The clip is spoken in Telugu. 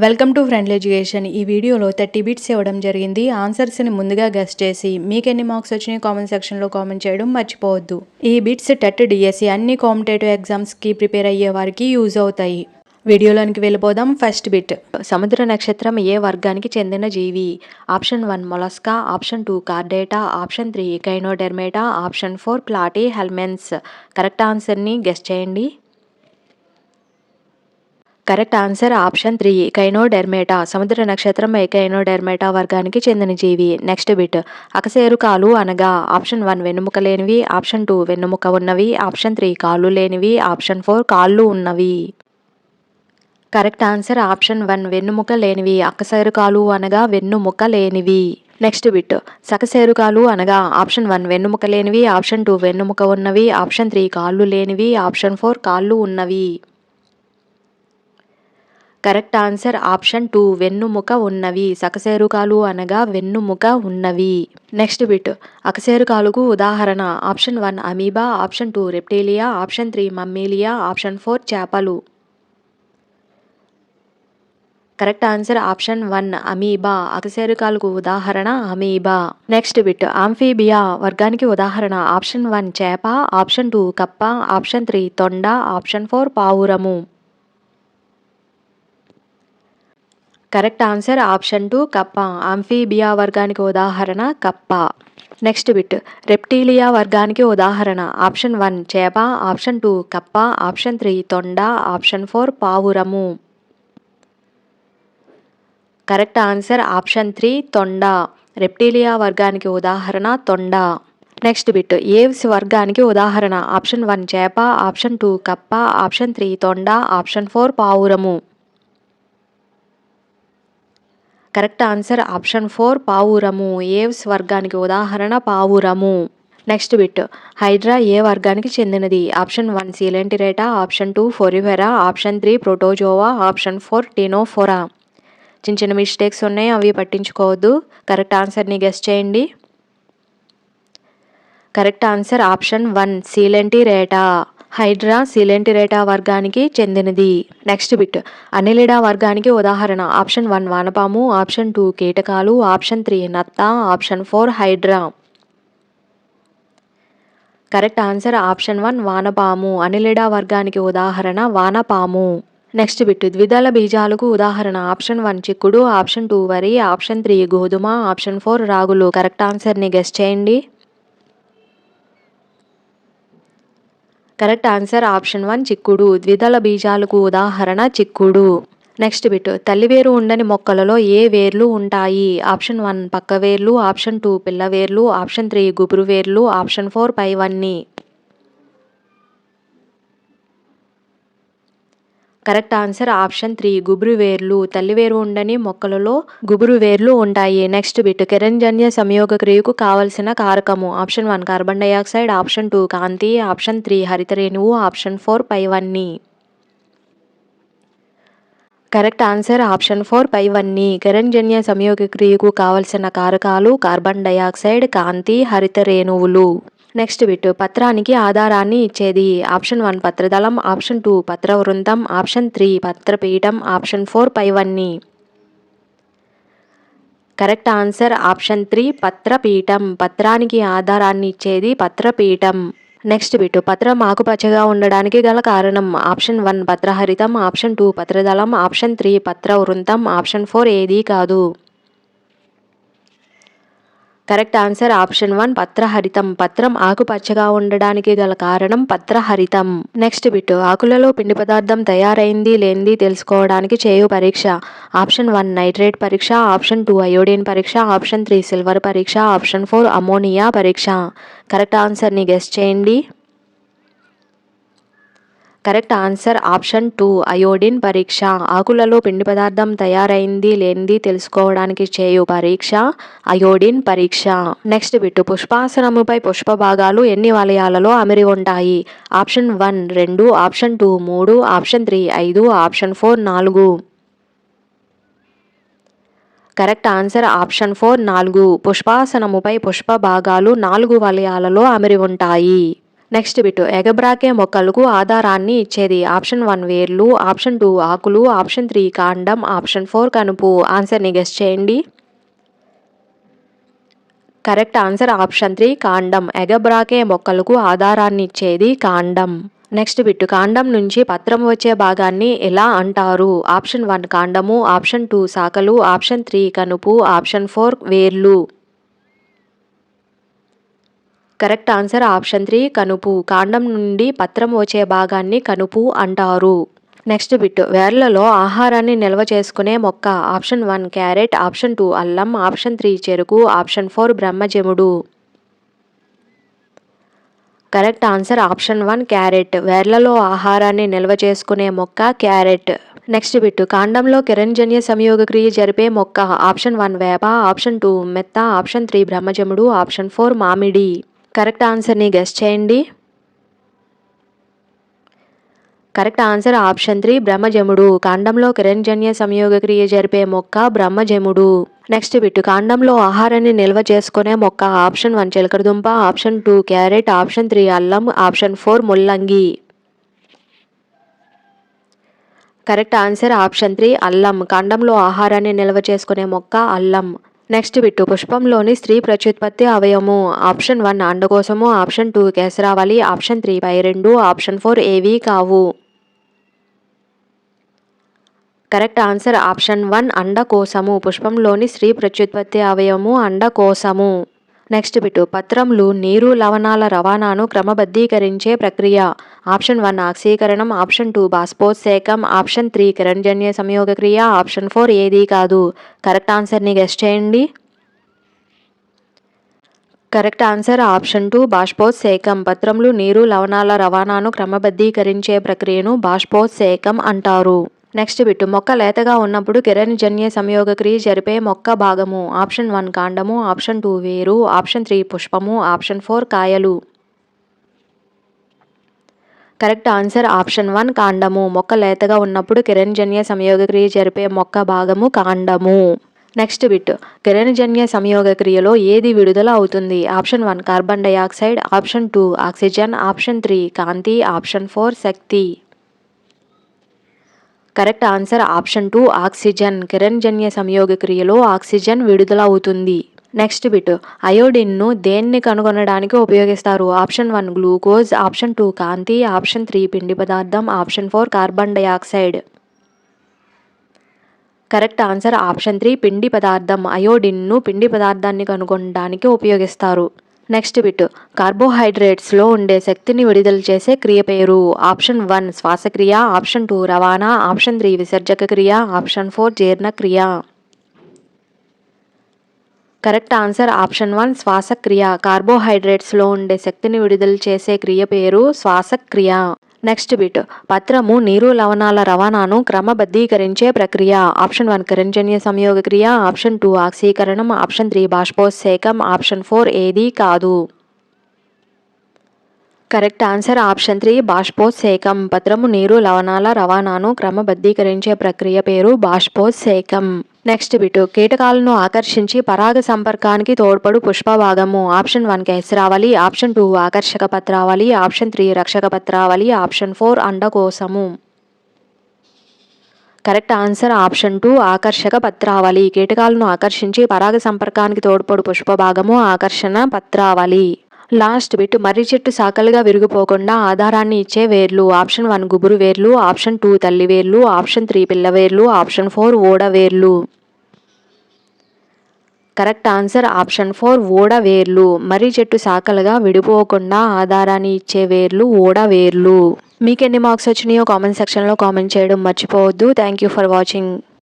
Welcome to friendly education. ఈ వీడియోలో 30 బిట్స్ ఇవ్వడం జరిగింది. ఆన్సర్స్ని ముందుగా గెస్ చేసి మీకు ఎన్ని మార్క్స్ వచ్చినాయి కామెంట్ సెక్షన్లో కామెంట్ చేయడం మర్చిపోవద్దు. ఈ బిట్స్ టెట్ డిఎస్సి అన్ని కాంపిటేటివ్ ఎగ్జామ్స్కి ప్రిపేర్ అయ్యే వారికి యూజ్ అవుతాయి. వీడియోలోనికి వెళ్ళిపోదాం. First bit. సముద్ర నక్షత్రం ఏ వర్గానికి చెందిన జీవి? Option 1 Mollusca, option 2 Chordata, option 3 Echinodermata, option 4 Platyhelminthes. Correct ఆన్సర్ని గెస్ చేయండి. Correct answer option 3 Echinodermata. సముద్ర నక్షత్రం ఎకైనోడెర్మేటా వర్గానికి చెందిన జీవి. Next bit. అకశేరుకాలు అనగా ఆప్షన్ 1 వెన్నుముక లేనివి, ఆప్షన్ 2 వెన్నుముక ఉన్నవి, ఆప్షన్ 3 కాళ్ళు లేనివి, ఆప్షన్ 4 కాళ్ళు ఉన్నవి. కరెక్ట్ ఆన్సర్ ఆప్షన్ 1 వెన్నుముక లేనివి. అకశేరుకాలు అనగా వెన్నుముక లేనివి. Next bit. సకశేరుకాలు అనగా ఆప్షన్ 1 వెన్నుముక లేనివి, ఆప్షన్ 2 వెన్నుముక ఉన్నవి, ఆప్షన్ 3 కాళ్ళు లేనివి, ఆప్షన్ 4 కాళ్ళు ఉన్నవి. కరెక్ట్ ఆన్సర్ ఆప్షన్ 2 వెన్నుముక ఉన్నవి. సకశేరుకాలు అనగా వెన్నుముక ఉన్నవి. Next bit. అకశేరుకాలుకు ఉదాహరణ option 1 amoeba, option 2 Reptilia, option 3 Mammalia, option 4 చేపలు. Correct answer option 1 amoeba. అకశేరుకాలకు ఉదాహరణ అమీబా. Next bit. ఆంఫీబియా వర్గానికి ఉదాహరణ ఆప్షన్ 1 చేప, ఆప్షన్ 2 కప్ప, ఆప్షన్ 3 తొండ, ఆప్షన్ 4 పావురము. కరెక్ట్ ఆన్సర్ ఆప్షన్ 2 కప్ప. ఆంఫీబియా వర్గానికి ఉదాహరణ కప్ప. Next bit. రెప్టీలియా వర్గానికి ఉదాహరణ ఆప్షన్ 1 చేప, ఆప్షన్ 2 కప్ప, ఆప్షన్ 3 తొండ, ఆప్షన్ 4 పావురము. కరెక్ట్ ఆన్సర్ ఆప్షన్ 3 తొండ. రెప్టీలియా వర్గానికి ఉదాహరణ తొండ. Next bit. ఏవ్స్ వర్గానికి ఉదాహరణ ఆప్షన్ 1 చేప, ఆప్షన్ 2 కప్ప, ఆప్షన్ 3 తొండ, ఆప్షన్ 4 పావురము. కరెక్ట్ ఆన్సర్ ఆప్షన్ 4 పావురము. ఏవ్స్ వర్గానికి ఉదాహరణ పావురము. Next bit. హైడ్రా ఏ వర్గానికి చెందినది? Option 1 Coelenterata, option 2 Porifera, option 3 Protozoa, option 4 Ctenophora. చిన్న చిన్న మిస్టేక్స్ ఉన్నాయి, అవి పట్టించుకోవద్దు. కరెక్ట్ ఆన్సర్ని గెస్ చేయండి. Correct answer option 1 సీలెంటిరేటా. హైడ్రా సీలెంటిరేటా వర్గానికి చెందినది. Next bit. అనిలిడా వర్గానికి ఉదాహరణ ఆప్షన్ 1 వానపాము, ఆప్షన్ 2 కీటకాలు, ఆప్షన్ 3 నత్త, option 4 hydra. Correct answer option 1 వానపాము. అనిలిడా వర్గానికి ఉదాహరణ వానపాము. Next bit. ద్విదళ బీజాలకు ఉదాహరణ ఆప్షన్ 1 చిక్కుడు, ఆప్షన్ 2 వరి, ఆప్షన్ 3 గోధుమ, ఆప్షన్ 4 రాగులు. కరెక్ట్ ఆన్సర్ని గెస్ చేయండి. కరెక్ట్ ఆన్సర్ ఆప్షన్ 1 చిక్కుడు. ద్విదళ బీజాలకు ఉదాహరణ చిక్కుడు. Next bit. తల్లివేరు ఉండని మొక్కలలో ఏ వేర్లు ఉంటాయి? ఆప్షన్ 1 పక్క వేర్లు, ఆప్షన్ 2 పిల్ల వేర్లు, ఆప్షన్ 3 గుబురు వేర్లు, ఆప్షన్ 4 పైవన్నీ. కరెక్ట్ ఆన్సర్ ఆప్షన్ 3 గుబురు వేర్లు. తల్లివేరు ఉండని మొక్కలలో గుబురు వేర్లు ఉంటాయి. Next bit. కిరణజన్య సంయోగ క్రియకు కావలసిన కారకము ఆప్షన్ 1 కార్బన్ డయాక్సైడ్, ఆప్షన్ 2 కాంతి, ఆప్షన్ 3 హరితరేణువు, ఆప్షన్ 4 పైవన్నీ. కరెక్ట్ ఆన్సర్ ఆప్షన్ 4 పైవన్నీ. కిరణజన్య సంయోగ క్రియకు కావలసిన కారకాలు కార్బన్ డయాక్సైడ్, కాంతి, హరితరేణువులు. Next bit. పత్రానికి ఆధారాన్ని ఇచ్చేది ఆప్షన్ 1 పత్రదళం, ఆప్షన్ 2 పత్రవృంతం, ఆప్షన్ 3 పత్రపీఠం, ఆప్షన్ 4 పైవన్నీ. కరెక్ట్ ఆన్సర్ ఆప్షన్ 3 పత్రపీఠం. పత్రానికి ఆధారాన్ని ఇచ్చేది పత్రపీఠం. Next bit. పత్రం ఆకుపచ్చగా ఉండడానికి గల కారణం ఆప్షన్ 1 పత్రహరితం, ఆప్షన్ 2 పత్రదళం, ఆప్షన్ 3 పత్రవృంతం, ఆప్షన్ 4 ఏదీ కాదు. Correct answer option 1 పత్రహరితం. పత్రం ఆకుపచ్చగా ఉండడానికి గల కారణం పత్రహరితం. Next bit. ఆకులలో పిండి పదార్థం తయారైంది లేనిది తెలుసుకోవడానికి చేయు పరీక్ష ఆప్షన్ 1 నైట్రేట్ పరీక్ష, ఆప్షన్ 2 అయోడిన్ పరీక్ష, ఆప్షన్ 3 సిల్వర్ పరీక్ష, ఆప్షన్ 4 అమోనియా పరీక్ష. కరెక్ట్ ఆన్సర్ని గెస్ చేయండి. కరెక్ట్ ఆన్సర్ ఆప్షన్ 2 అయోడిన్ పరీక్ష. ఆకులలో పిండి పదార్థం తయారైంది లేనిది తెలుసుకోవడానికి చేయు పరీక్ష అయోడిన్ పరీక్ష. Next bit. పుష్పాసనముపై పుష్ప భాగాలు ఎన్ని వలయాలలో అమరి ఉంటాయి? Option 1 2, option 2 3, option 3 5, option 4 4. Correct answer option 4 4. పుష్పాసనముపై పుష్ప భాగాలు 4 వలయాలలో అమరి ఉంటాయి. నెక్స్ట్ బిట్ ఎగబ్రాకే మొక్కలకు ఆధారాన్ని ఇచ్చేది. ఆప్షన్ 1 వేర్లు, ఆప్షన్ 2 ఆకులు, ఆప్షన్ 3 కాండం, ఆప్షన్ 4 కనుపు. ఆన్సర్ని గెస్ చేయండి. కరెక్ట్ ఆన్సర్ ఆప్షన్ 3 కాండం. ఎగబ్రాకే మొక్కలకు ఆధారాన్ని ఇచ్చేది కాండం. నెక్స్ట్ బిట్ కాండం నుంచి పత్రం వచ్చే భాగాన్ని ఎలా అంటారు? ఆప్షన్ 1 కాండము, ఆప్షన్ 2 శాఖలు, ఆప్షన్ 3 కనుపు, ఆప్షన్ 4 వేర్లు. Correct answer option 3 కనుపు. కాండం నుండి పత్రం వచ్చే భాగాన్ని కనుపు అంటారు. నెక్స్ట్ బిట్ వేర్లలో ఆహారాన్ని నిల్వ చేసుకునే మొక్క. ఆప్షన్ 1 క్యారెట్, ఆప్షన్ 2 అల్లం, ఆప్షన్ 3 చెరుకు, ఆప్షన్ 4 బ్రహ్మజముడు. Correct answer option 1 carrot. వేర్లలో ఆహారాన్ని నిల్వ చేసుకునే మొక్క క్యారెట్. నెక్స్ట్ బిట్ కాండంలో కిరణజన్య సంయోగ క్రియ జరిపే మొక్క. ఆప్షన్ 1 వేప, ఆప్షన్ 2 మెత్త, ఆప్షన్ 3 బ్రహ్మజముడు, ఆప్షన్ 4 మామిడి. కరెక్ట్ ఆన్సర్ని గెస్ చేయండి. Correct answer option 3 బ్రహ్మజముడు. కాండంలో కిరణజన్య సంయోగ క్రియ జరిపే మొక్క బ్రహ్మజముడు. నెక్స్ట్ బిట్ కాండంలో ఆహారాన్ని నిల్వ చేసుకునే మొక్క. ఆప్షన్ 1 చిలకడదుంప, ఆప్షన్ 2 క్యారెట్, ఆప్షన్ 3 అల్లం, ఆప్షన్ 4 ముల్లంగి. కరెక్ట్ ఆన్సర్ ఆప్షన్ 3 అల్లం. కాండంలో ఆహారాన్ని నిల్వ చేసుకునే మొక్క అల్లం. నెక్స్ట్ బిట్ పుష్పంలోని స్త్రీ ప్రత్యుత్పత్తి అవయవము. ఆప్షన్ 1 అండకోశము, ఆప్షన్ 2 కేసరావళి, ఆప్షన్ 3 పైరెండు, ఆప్షన్ 4 ఏవీ కావు. Correct answer option 1 అండకోశము. పుష్పంలోని స్త్రీ ప్రత్యుత్పత్తి అవయవము అండకోశము. నెక్స్ట్ బిట్ పత్రంలో నీరు లవణాల రవాణాను క్రమబద్ధీకరించే ప్రక్రియ. ఆప్షన్ 1 ఆక్సీకరణం, ఆప్షన్ 2 బాష్పోత్సేకం, ఆప్షన్ 3 కిరణజన్య సంయోగ క్రియ, ఆప్షన్ 4 ఏదీ కాదు. కరెక్ట్ ఆన్సర్ని గెస్ చేయండి. Correct answer option 2 బాష్పోత్సేకం. పత్రంలో నీరు లవణాల రవాణాను క్రమబద్ధీకరించే ప్రక్రియను బాష్పోత్సేకం అంటారు. నెక్స్ట్ బిట్ మొక్క లేతగా ఉన్నప్పుడు కిరణజన్య సంయోగ క్రియ జరిపే మొక్క భాగము. ఆప్షన్ 1 కాండము, ఆప్షన్ 2 వేరు, ఆప్షన్ 3 పుష్పము, ఆప్షన్ 4 కాయలు. కరెక్ట్ ఆన్సర్ ఆప్షన్ 1 కాండము. మొక్క లేతగా ఉన్నప్పుడు కిరణజన్య సంయోగ క్రియ జరిపే మొక్క భాగము కాండము. నెక్స్ట్ బిట్ కిరణజన్య సంయోగ క్రియలో ఏది విడుదల అవుతుంది? Option 1 carbon dioxide, option 2 oxygen, option 3 కాంతి, ఆప్షన్ 4 శక్తి. Correct answer option 2 oxygen. కిరణజన్య సంయోగ క్రియలో ఆక్సిజన్ విడుదల అవుతుంది. నెక్స్ట్ బిట్ అయోడిన్ను దేన్ని కనుగొనడానికి ఉపయోగిస్తారు? ఆప్షన్ 1 గ్లూకోజ్, ఆప్షన్ 2 కాంతి, ఆప్షన్ 3 పిండి పదార్థం, option 4 carbon dioxide. Correct answer option 3 పిండి పదార్థం. అయోడిన్ను పిండి పదార్థాన్ని కనుగొనడానికి ఉపయోగిస్తారు. నెక్స్ట్ బిట్ కార్బోహైడ్రేట్స్లో ఉండే శక్తిని విడుదల చేసే క్రియ పేరు. ఆప్షన్ 1 శ్వాసక్రియ, ఆప్షన్ 2 రవాణా, ఆప్షన్ 3 విసర్జక క్రియ, ఆప్షన్ 4 జీర్ణక్రియ. కరెక్ట్ ఆన్సర్ ఆప్షన్ 1 శ్వాసక్రియ. కార్బోహైడ్రేట్స్లో ఉండే శక్తిని విడుదల చేసే క్రియ పేరు శ్వాసక్రియ. నెక్స్ట్ బిట్ పత్రము నీరు లవణాల రవాణాను క్రమబద్ధీకరించే ప్రక్రియ. ఆప్షన్ 1 కిరణజన్య సంయోగ క్రియ, ఆప్షన్ 2 ఆక్సీకరణం, ఆప్షన్ 3 బాష్పోత్సేకం, ఆప్షన్ 4 ఏదీ కాదు. Correct answer option 3 బాష్పోత్సేకం. పత్రము నీరు లవణాల రవాణాను క్రమబద్ధీకరించే ప్రక్రియ పేరు బాష్పోత్సేకం. నెక్స్ట్ బిట్ కీటకాలను ఆకర్షించి పరాగ సంపర్కానికి తోడ్పడు పుష్ప భాగము. ఆప్షన్ 1 కేసరావళి, ఆప్షన్ 2 ఆకర్షక పత్రావళి, ఆప్షన్ 3 రక్షక పత్రావళి, ఆప్షన్ 4 అండకోశము. కరెక్ట్ ఆన్సర్ ఆప్షన్ 2 ఆకర్షక పత్రావళి. కీటకాలను ఆకర్షించి పరాగ సంపర్కానికి తోడ్పడు పుష్ప భాగము ఆకర్షణ పత్రావళి. లాస్ట్ బిట్ మర్రి చెట్టు శాఖలుగా విరిగిపోకుండా ఆధారాన్ని ఇచ్చే వేర్లు. ఆప్షన్ 1 గుబురు వేర్లు, ఆప్షన్ 2 తల్లి వేర్లు, ఆప్షన్ 3 పిల్ల వేర్లు, ఆప్షన్ 4 ఓడ వేర్లు. కరెక్ట్ ఆన్సర్ ఆప్షన్ 4 ఓడ వేర్లు. మర్రి చెట్టు శాఖలుగా విడిపోకుండా ఆధారాన్ని ఇచ్చే వేర్లు ఓడ వేర్లు. మీకు ఎన్ని మార్క్స్ వచ్చినాయో కామెంట్ సెక్షన్లో కామెంట్ చేయడం మర్చిపోవద్దు. Thank you for watching.